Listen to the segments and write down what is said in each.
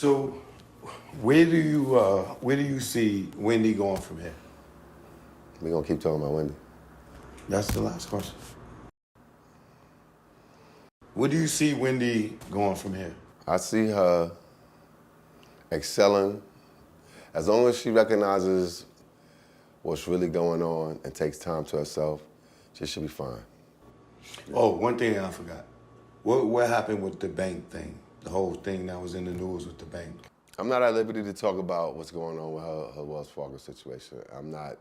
So, where do you see Wendy going from here? We're gonna keep talking about Wendy. That's the last question. Where do you see Wendy going from here? I see her excelling as long as she recognizes what's really going on and takes time to herself. She should be fine. Oh, one thing I forgot. What happened with the bank thing? The whole thing that was in the news with the bank. I'm not at liberty to talk about what's going on with her Wells Fargo situation. I'm not.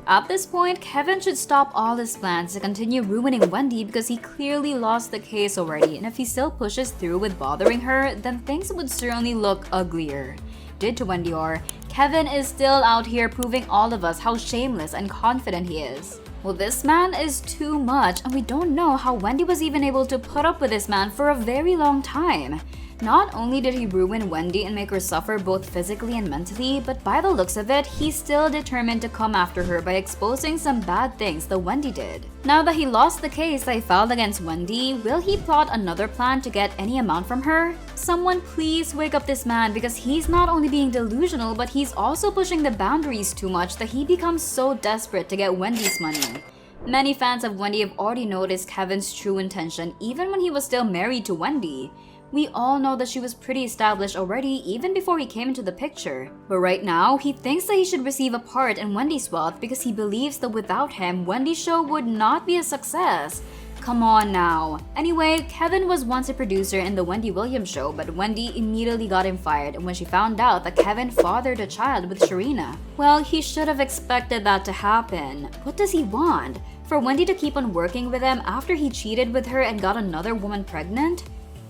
At this point, Kevin should stop all his plans to continue ruining Wendy because he clearly lost the case already, and if he still pushes through with bothering her, then things would certainly look uglier. Did to Wendy or Kevin is still out here proving all of us how shameless and confident he is. Well, this man is too much, and we don't know how Wendy was even able to put up with this man for a very long time. Not only did he ruin Wendy and make her suffer both physically and mentally, but by the looks of it, he's still determined to come after her by exposing some bad things that Wendy did. Now that he lost the case that he filed against Wendy, will he plot another plan to get any amount from her? Someone please wake up this man because he's not only being delusional, but he's also pushing the boundaries too much that he becomes so desperate to get Wendy's money. Many fans of Wendy have already noticed Kevin's true intention even when he was still married to Wendy. We all know that she was pretty established already even before he came into the picture. But right now, he thinks that he should receive a part in Wendy's wealth because he believes that without him, Wendy's show would not be a success. Come on now. Anyway, Kevin was once a producer in the Wendy Williams show, but Wendy immediately got him fired when she found out that Kevin fathered a child with Sharina. Well, he should have expected that to happen. What does he want? For Wendy to keep on working with him after he cheated with her and got another woman pregnant?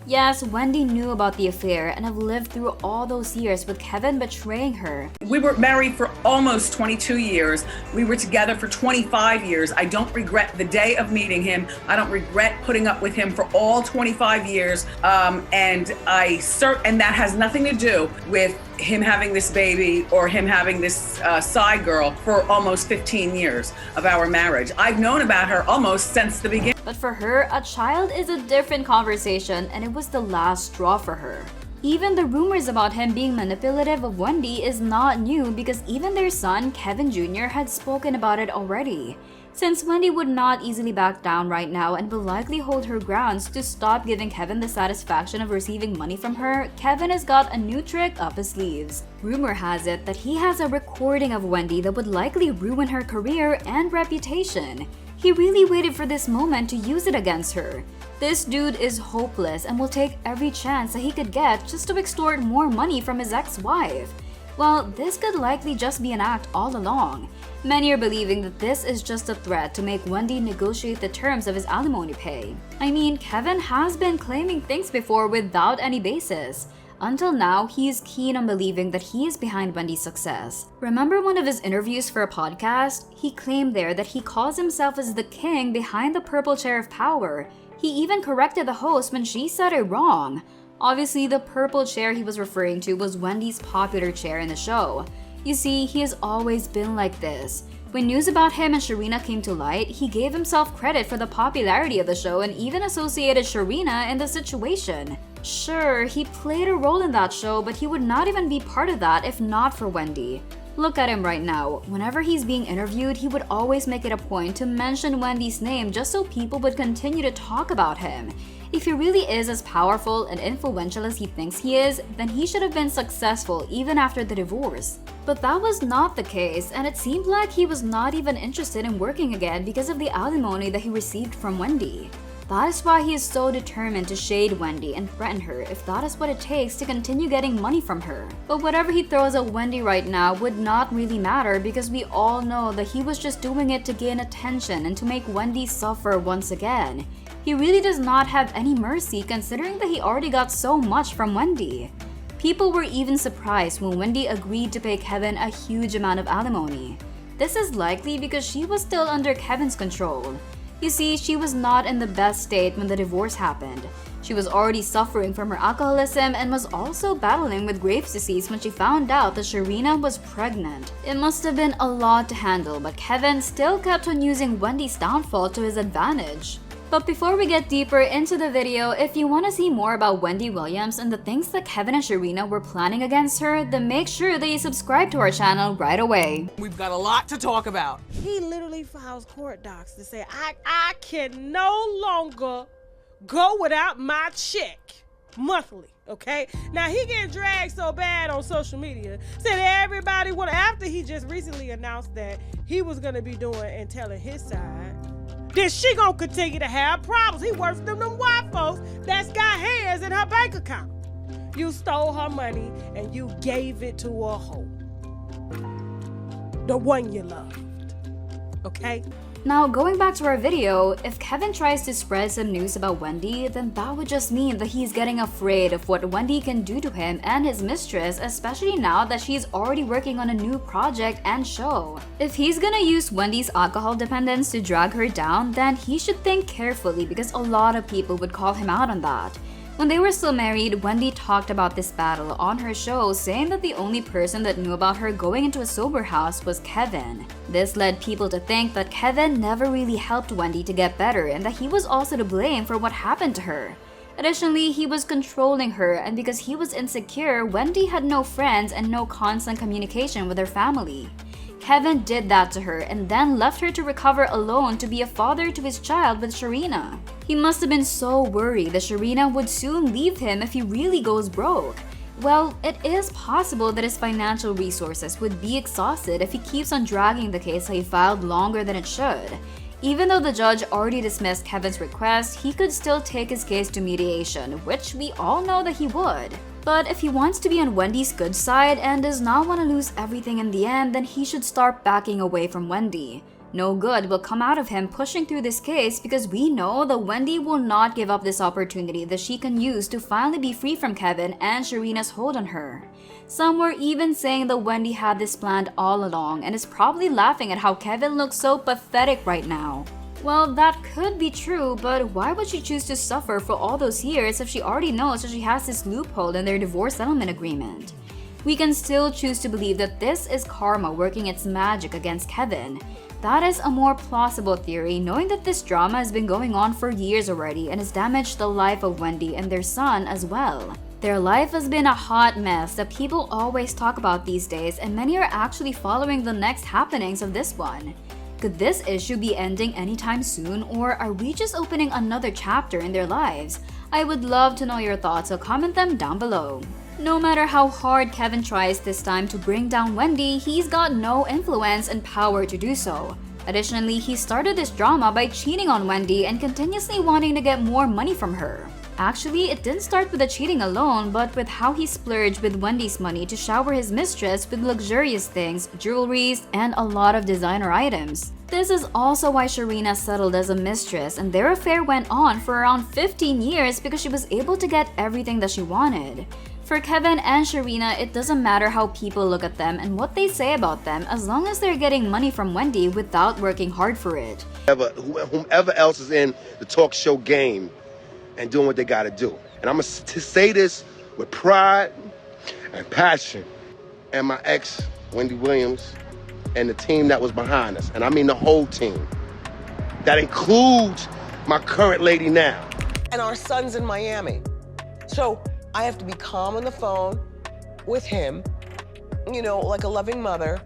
Yes, Wendy knew about the affair and have lived through all those years with Kevin betraying her. We were married for almost 22 years. We were together for 25 years. I don't regret the day of meeting him. I don't regret putting up with him for all 25 years. And that has nothing to do with him having this baby or him having this side girl for almost 15 years of our marriage. I've known about her almost since the beginning. But for her, a child is a different conversation, and it was the last straw for her. Even the rumors about him being manipulative of Wendy is not new because even their son, Kevin Jr., had spoken about it already. Since Wendy would not easily back down right now and will likely hold her grounds to stop giving Kevin the satisfaction of receiving money from her, Kevin has got a new trick up his sleeves. Rumor has it that he has a recording of Wendy that would likely ruin her career and reputation. He really waited for this moment to use it against her. This dude is hopeless and will take every chance that he could get just to extort more money from his ex-wife. Well, this could likely just be an act all along. Many are believing that this is just a threat to make Wendy negotiate the terms of his alimony pay. I mean, Kevin has been claiming things before without any basis. Until now, he is keen on believing that he is behind Wendy's success. Remember one of his interviews for a podcast? He claimed there that he calls himself as the king behind the purple chair of power. He even corrected the host when she said it wrong. Obviously, the purple chair he was referring to was Wendy's popular chair in the show. You see, he has always been like this. When news about him and Sharina came to light, he gave himself credit for the popularity of the show and even associated Sharina in the situation. Sure, he played a role in that show, but he would not even be part of that if not for Wendy. Look at him right now. Whenever he's being interviewed, he would always make it a point to mention Wendy's name just so people would continue to talk about him. If he really is as powerful and influential as he thinks he is, then he should have been successful even after the divorce. But that was not the case, and it seemed like he was not even interested in working again because of the alimony that he received from Wendy. That is why he is so determined to shade Wendy and threaten her if that is what it takes to continue getting money from her. But whatever he throws at Wendy right now would not really matter because we all know that he was just doing it to gain attention and to make Wendy suffer once again. He really does not have any mercy considering that he already got so much from Wendy. People were even surprised when Wendy agreed to pay Kevin a huge amount of alimony. This is likely because she was still under Kevin's control. You see, she was not in the best state when the divorce happened. She was already suffering from her alcoholism and was also battling with Graves' disease when she found out that Sharina was pregnant. It must have been a lot to handle, but Kevin still kept on using Wendy's downfall to his advantage. But before we get deeper into the video, if you want to see more about Wendy Williams and the things that Kevin and Sharina were planning against her, then make sure that you subscribe to our channel right away. We've got a lot to talk about. He literally files court docs to say, I can no longer go without my check monthly, okay? Now, he getting dragged so bad on social media, said everybody would, after he just recently announced that he was going to be doing and telling his side, then she gonna continue to have problems. He works for them white folks that's got hands in her bank account. You stole her money and you gave it to a hoe. The one you loved, okay? Now, going back to our video, if Kevin tries to spread some news about Wendy, then that would just mean that he's getting afraid of what Wendy can do to him and his mistress, especially now that she's already working on a new project and show. If he's gonna use Wendy's alcohol dependence to drag her down, then he should think carefully because a lot of people would call him out on that. When they were still married, Wendy talked about this battle on her show, saying that the only person that knew about her going into a sober house was Kevin. This led people to think that Kevin never really helped Wendy to get better and that he was also to blame for what happened to her. Additionally, he was controlling her, and because he was insecure, Wendy had no friends and no constant communication with her family. Kevin did that to her and then left her to recover alone to be a father to his child with Sharina. He must have been so worried that Sharina would soon leave him if he really goes broke. Well, it is possible that his financial resources would be exhausted if he keeps on dragging the case that he filed longer than it should. Even though the judge already dismissed Kevin's request, he could still take his case to mediation, which we all know that he would. But if he wants to be on Wendy's good side and does not want to lose everything in the end, then he should start backing away from Wendy. No good will come out of him pushing through this case because we know that Wendy will not give up this opportunity that she can use to finally be free from Kevin and Sharina's hold on her. Some were even saying that Wendy had this planned all along and is probably laughing at how Kevin looks so pathetic right now. Well, that could be true, but why would she choose to suffer for all those years if she already knows that she has this loophole in their divorce settlement agreement? We can still choose to believe that this is karma working its magic against Kevin. That is a more plausible theory, knowing that this drama has been going on for years already and has damaged the life of Wendy and their son as well. Their life has been a hot mess that people always talk about these days, and many are actually following the next happenings of this one. Could this issue be ending anytime soon, or are we just opening another chapter in their lives? I would love to know your thoughts, so comment them down below. No matter how hard Kevin tries this time to bring down Wendy, he's got no influence and power to do so. Additionally, he started this drama by cheating on Wendy and continuously wanting to get more money from her. Actually, it didn't start with the cheating alone, but with how he splurged with Wendy's money to shower his mistress with luxurious things, jewelries, and a lot of designer items. This is also why Sharina settled as a mistress, and their affair went on for around 15 years because she was able to get everything that she wanted. For Kevin and Sharina, it doesn't matter how people look at them and what they say about them as long as they're getting money from Wendy without working hard for it. Whomever else is in the talk show game and doing what they got to do. And I'm going to say this with pride and passion. And my ex, Wendy Williams, and the team that was behind us. And I mean the whole team. That includes my current lady now. And our son's in Miami. So I have to be calm on the phone with him, you know, like a loving mother.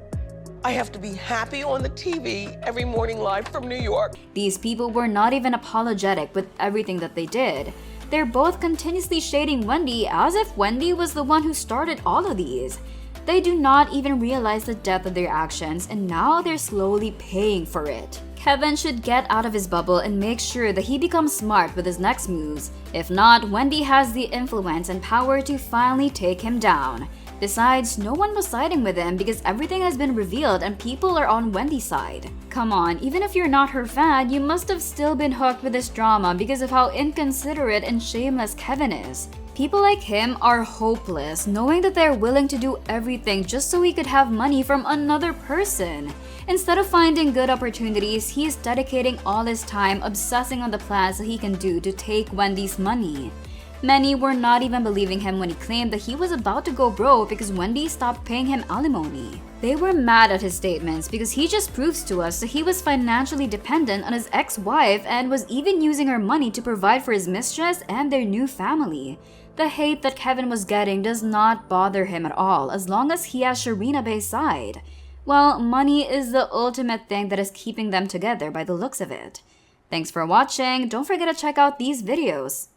I have to be happy on the TV every morning live from New York. These people were not even apologetic with everything that they did. They're both continuously shading Wendy as if Wendy was the one who started all of these. They do not even realize the depth of their actions, and now they're slowly paying for it. Kevin should get out of his bubble and make sure that he becomes smart with his next moves. If not, Wendy has the influence and power to finally take him down. Besides, no one was siding with him because everything has been revealed and people are on Wendy's side. Come on, even if you're not her fan, you must have still been hooked with this drama because of how inconsiderate and shameless Kevin is. People like him are hopeless, knowing that they're willing to do everything just so he could have money from another person. Instead of finding good opportunities, he is dedicating all his time obsessing on the plans that he can do to take Wendy's money. Many were not even believing him when he claimed that he was about to go broke because Wendy stopped paying him alimony. They were mad at his statements because he just proves to us that he was financially dependent on his ex-wife and was even using her money to provide for his mistress and their new family. The hate that Kevin was getting does not bother him at all as long as he has Sharina Bay's side. Well, money is the ultimate thing that is keeping them together by the looks of it. Thanks for watching. Don't forget to check out these videos.